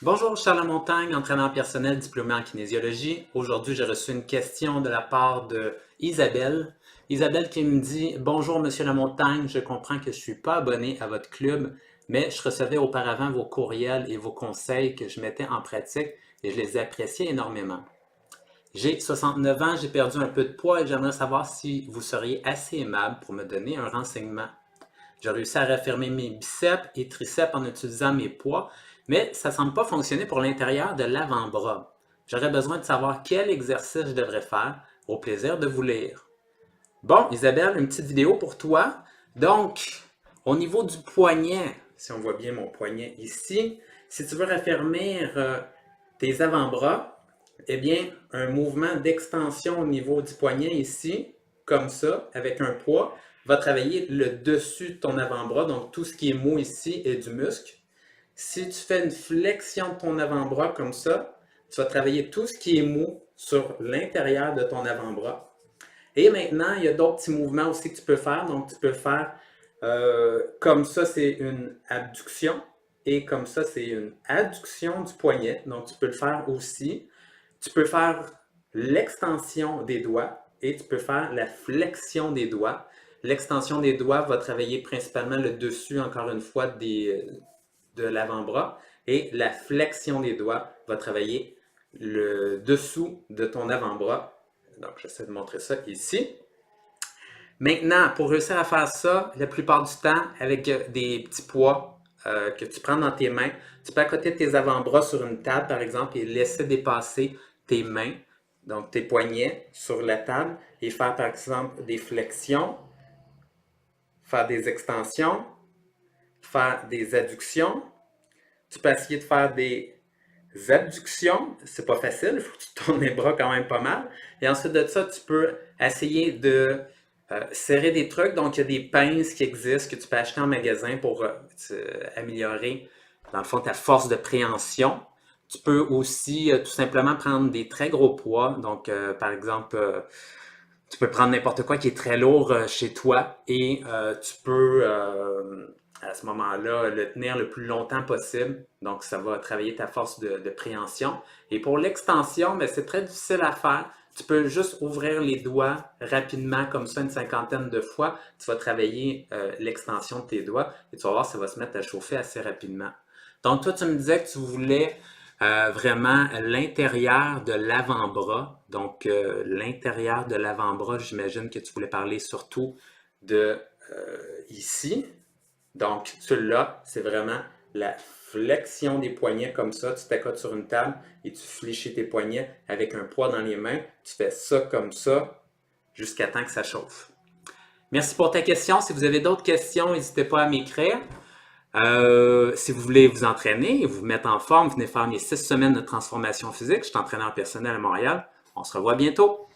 Bonjour, Charles Lamontagne, entraîneur personnel diplômé en kinésiologie. Aujourd'hui, j'ai reçu une question de la part de Isabelle. Isabelle qui me dit: Bonjour, Monsieur Lamontagne, je comprends que je ne suis pas abonné à votre club, mais je recevais auparavant vos courriels et vos conseils que je mettais en pratique et je les appréciais énormément. J'ai 69 ans, j'ai perdu un peu de poids et j'aimerais savoir si vous seriez assez aimable pour me donner un renseignement. J'ai réussi à raffermer mes biceps et triceps en utilisant mes poids, mais ça ne semble pas fonctionner pour l'intérieur de l'avant-bras. J'aurais besoin de savoir quel exercice je devrais faire. Au plaisir de vous lire. Bon, Isabelle, une petite vidéo pour toi. Donc, au niveau du poignet, si on voit bien mon poignet ici, si tu veux raffermir tes avant-bras, eh bien, un mouvement d'extension au niveau du poignet ici, comme ça, avec un poids, va travailler le dessus de ton avant-bras, donc tout ce qui est mou ici est du muscle. Si tu fais une flexion de ton avant-bras comme ça, tu vas travailler tout ce qui est mou sur l'intérieur de ton avant-bras. Et maintenant, il y a d'autres petits mouvements aussi que tu peux faire. Donc, tu peux faire comme ça, c'est une abduction. Et comme ça, c'est une adduction du poignet. Donc, tu peux le faire aussi. Tu peux faire l'extension des doigts et tu peux faire la flexion des doigts. L'extension des doigts va travailler principalement le dessus, encore une fois, de l'avant-bras. Et la flexion des doigts va travailler le dessous de ton avant-bras. Donc, j'essaie de montrer ça ici. Maintenant, pour réussir à faire ça, la plupart du temps, avec des petits poids que tu prends dans tes mains, tu peux accoter tes avant-bras sur une table, par exemple, et laisser dépasser tes mains, donc tes poignets, sur la table, et faire, par exemple, des flexions, faire des extensions, faire des adductions. Tu peux essayer de faire des abductions, c'est pas facile, il faut que tu tournes les bras quand même pas mal. Et ensuite de ça, tu peux essayer de serrer des trucs. Donc, il y a des pinces qui existent que tu peux acheter en magasin pour améliorer, dans le fond, ta force de préhension. Tu peux aussi tout simplement prendre des très gros poids. Donc, par exemple, tu peux prendre n'importe quoi qui est très lourd chez toi et tu peux à ce moment-là le tenir le plus longtemps possible. Donc, ça va travailler ta force de préhension. Et pour l'extension, ben, c'est très difficile à faire. Tu peux juste ouvrir les doigts rapidement, comme ça, une cinquantaine de fois. Tu vas travailler l'extension de tes doigts et tu vas voir, ça va se mettre à chauffer assez rapidement. Donc, toi, tu me disais que tu voulais vraiment l'intérieur de l'avant-bras. Donc, l'intérieur de l'avant-bras, j'imagine que tu voulais parler surtout de ici. Donc, celui-là, c'est vraiment la flexion des poignets comme ça. Tu t'accotes sur une table et tu fléchis tes poignets avec un poids dans les mains. Tu fais ça comme ça jusqu'à temps que ça chauffe. Merci pour ta question. Si vous avez d'autres questions, n'hésitez pas à m'écrire. Si vous voulez vous entraîner et vous mettre en forme, venez faire mes 6 semaines de transformation physique. Je suis entraîneur personnel à Montréal. On se revoit bientôt.